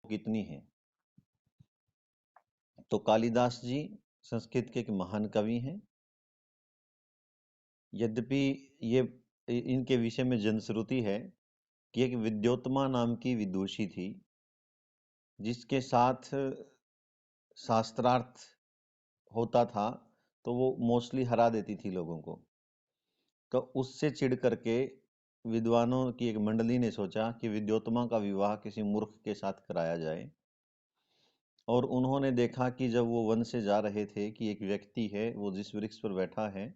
कितनी है। तो कालिदास जी संस्कृत के एक महान कवि हैं। यद्यपि ये इनके विषय में जनश्रुति है कि एक विद्योत्तमा नाम की विदुषी थी, जिसके साथ शास्त्रार्थ होता था तो वो मोस्टली हरा देती थी लोगों को। तो उससे चिढ़ करके विद्वानों की एक मंडली ने सोचा कि विद्योत्तमा का विवाह किसी मूर्ख के साथ कराया जाए। और उन्होंने देखा कि जब वो वन से जा रहे थे कि एक व्यक्ति है, वो जिस वृक्ष पर बैठा है,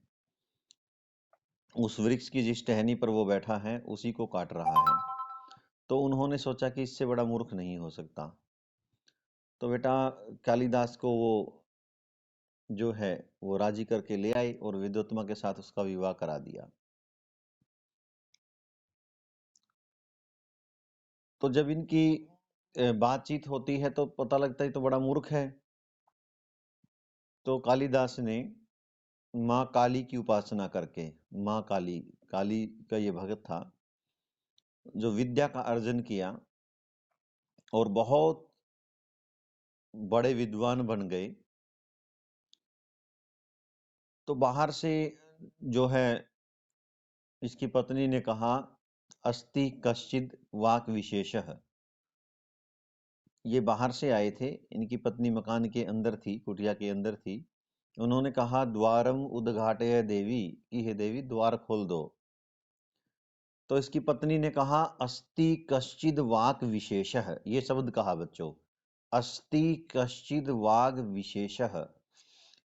उस वृक्ष की जिस टहनी पर वो बैठा है उसी को काट रहा है। तो उन्होंने सोचा कि इससे बड़ा मूर्ख नहीं हो सकता। तो बेटा कालिदास को वो जो है वो राजी करके ले आए और विद्योत्तमा के साथ उसका विवाह करा दिया। तो जब इनकी बातचीत होती है तो पता लगता है तो बड़ा मूर्ख है। तो कालिदास ने माँ काली की उपासना करके, माँ काली, काली का ये भगत था जो विद्या का अर्जन किया और बहुत बड़े विद्वान बन गए। तो बाहर से जो है इसकी पत्नी ने कहा, अस्ति कश्चिद वाक विशेषः। ये बाहर से आए थे, इनकी पत्नी मकान के अंदर थी, कुटिया के अंदर थी। उन्होंने कहा, द्वारम उद्घाटय देवी, कि हे देवी द्वार खोल दो। तो इसकी पत्नी ने कहा, अस्ति कश्चिद वाक विशेषः। ये शब्द कहा बच्चों, अस्ति कश्चिद वाग विशेषः।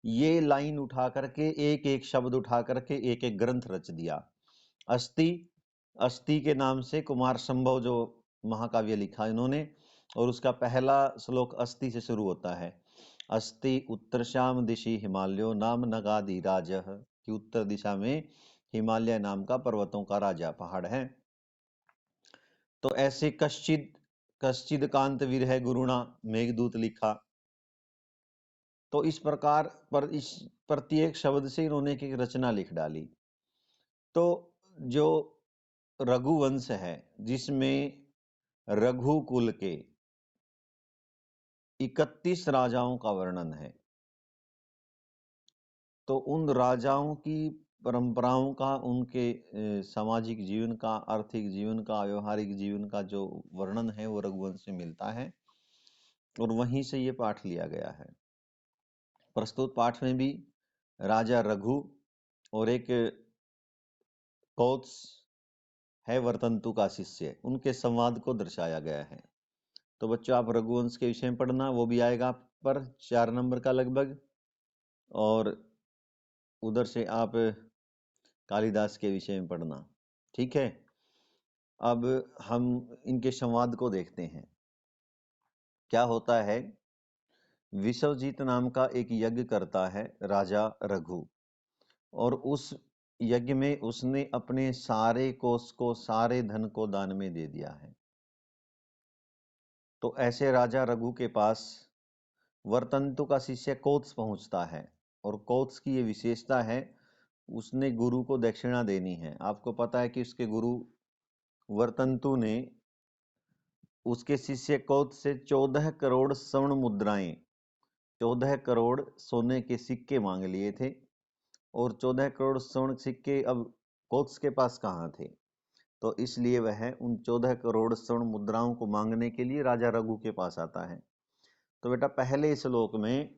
ये लाइन उठा करके, एक एक शब्द उठा करके एक एक ग्रंथ रच दिया। अस्ति, अस्ति के नाम से कुमार संभव जो महाकाव्य लिखा इन्होंने, और उसका पहला श्लोक अस्ति से शुरू होता है। अस्ति उत्तरश्याम दिशि हिमालयो नाम नगाधिराजः, कि उत्तर दिशा में हिमालय नाम का पर्वतों का राजा पहाड़ है। तो ऐसे कश्चिद, कश्चिद कांत विरह गुरुणा, मेघदूत लिखा। तो इस प्रकार पर इस प्रत्येक शब्द से इन्होंने एक रचना लिख डाली। तो जो रघुवंश है, जिसमें रघुकुल के 31 राजाओं का वर्णन है, तो उन राजाओं की परंपराओं का, उनके सामाजिक जीवन का, आर्थिक जीवन का, व्यवहारिक जीवन का जो वर्णन है वो रघुवंश से मिलता है और वहीं से ये पाठ लिया गया है। प्रस्तुत पाठ में भी राजा रघु और एक कौत्स है वर्तंतु का शिष्य, उनके संवाद को दर्शाया गया है। तो बच्चों आप रघुवंश के विषय में पढ़ना, वो भी आएगा आप पर 4 नंबर का लगभग, और उधर से आप कालिदास के विषय में पढ़ना, ठीक है। अब हम इनके संवाद को देखते हैं। क्या होता है, विश्वजीत नाम का एक यज्ञ करता है राजा रघु, और उस यज्ञ में उसने अपने सारे कोष को, सारे धन को दान में दे दिया है। तो ऐसे राजा रघु के पास वर्तंतु का शिष्य कौत्स पहुंचता है, और कौत्स की ये विशेषता है, उसने गुरु को दक्षिणा देनी है। आपको पता है कि उसके गुरु वर्तंतु ने उसके शिष्य कौत्स से 14 करोड़ स्वर्ण मुद्राएं, 14 करोड़ सोने के सिक्के मांग लिए थे, और 14 करोड़ स्वर्ण सिक्के अब कौत्स के पास कहाँ थे। तो इसलिए वह उन 14 करोड़ स्वर्ण मुद्राओं को मांगने के लिए राजा रघु के पास आता है। तो बेटा पहले श्लोक में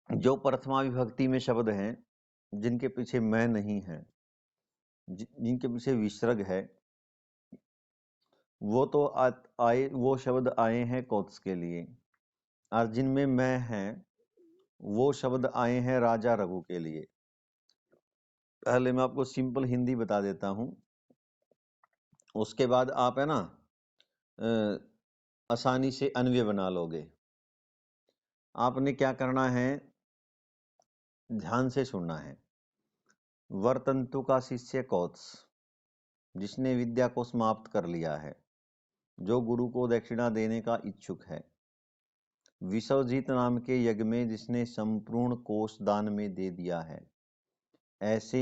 जो प्रथमा विभक्ति में शब्द हैं, जिनके पीछे मैं नहीं है, जिनके पीछे विसर्ग है, वो तो आए, वो शब्द आए हैं कौत्स के लिए, और जिनमें मैं है वो शब्द आए हैं राजा रघु के लिए। पहले मैं आपको सिंपल हिंदी बता देता हूं, उसके बाद आप है ना आसानी से अन्वय बना लोगे। आपने क्या करना है, ध्यान से सुनना है। वर्तंतु का शिष्य कौत्स, जिसने विद्या को समाप्त कर लिया है, जो गुरु को दक्षिणा देने का इच्छुक है। विश्वजीत नाम के यज्ञ में जिसने संपूर्ण कोष दान में दे दिया है, ऐसे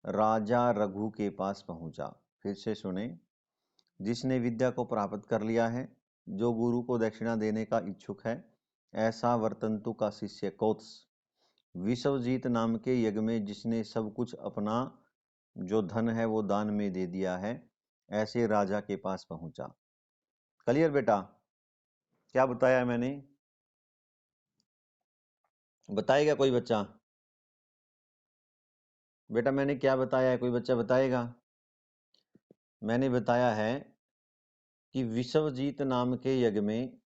राजा रघु के पास पहुंचा। फिर से सुने, जिसने विद्या को प्राप्त कर लिया है, जो गुरु को दक्षिणा देने का इच्छुक है, ऐसा वर्तंतु का शिष्य कौत्स विश्वजीत नाम के यज्ञ में जिसने सब कुछ अपना जो धन है वो दान में दे दिया है, ऐसे राजा के पास पहुंचा। क्लियर बेटा? क्या बताया मैंने? बताएगा कोई बच्चा? बेटा मैंने क्या बताया है, कोई बच्चा बताएगा? मैंने बताया है कि विश्वजीत नाम के यज्ञ में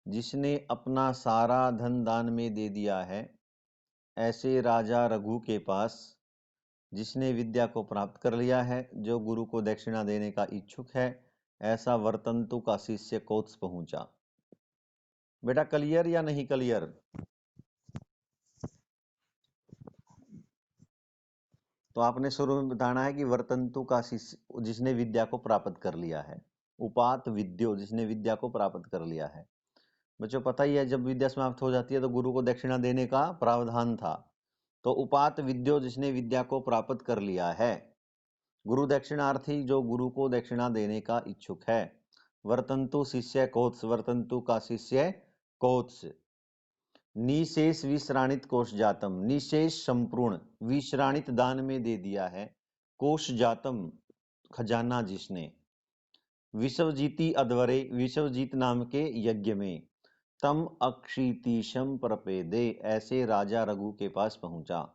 जिसने अपना सारा धन दान में दे दिया है, ऐसे राजा रघु के पास जिसने विद्या को प्राप्त कर लिया है, जो गुरु को दक्षिणा देने का इच्छुक है, ऐसा वर्तंतु का शिष्य कौत्स पहुंचा। बेटा क्लियर या नहीं क्लियर? तो आपने शुरू में बताना है कि वर्तंतु का शिष्य जिसने विद्या को प्राप्त कर लिया है, उपात विद्यो जिसने विद्या को प्राप्त कर लिया है। बच्चों पता ही है जब विद्या समाप्त हो जाती है तो गुरु को दक्षिणा देने का प्रावधान था। तो उपात विद्यो जिसने विद्या को प्राप्त कर लिया है, गुरु दक्षिणार्थी जो गुरु को दक्षिणा देने का इच्छुक है। वर्तंतु शिष्य कोत्स, वर्तंतु का शिष्य कोत्स। निशेष विश्राणित कोश जातम, निशेष संपूर्ण विश्राणित दान में दे दिया है। कोश जातम खजाना जिसने, विश्वजीती अध्वरे विश्वजीत नाम के यज्ञ में, तम अक्षितिशम प्रपेदे ऐसे राजा रघु के पास पहुंचा।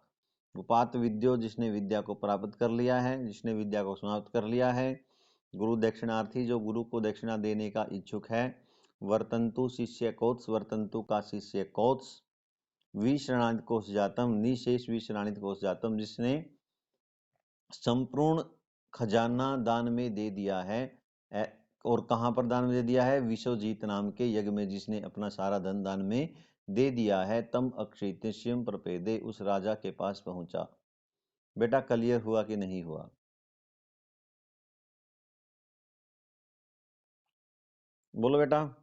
उपात विद्यो जिसने विद्या को प्राप्त कर लिया है, जिसने विद्या को समाप्त कर लिया है। गुरु दक्षिणार्थी जो गुरु को दक्षिणा देने का इच्छुक है। वर्तंतु शिष्य कौत्स, वर्तंतु का शिष्य कौत्स। विश्राणित कोश जातम, निशेष विश्राणित कोश जातम जिसने संपूर्ण खजाना दान में दे दिया है। और कहां पर दान में दे दिया है? विश्वजीत नाम के यज्ञ में जिसने अपना सारा धन दान में दे दिया है। तम अक्षितिश्यम प्रपेदे उस राजा के पास पहुंचा। बेटा क्लियर हुआ कि नहीं हुआ? बोलो बेटा।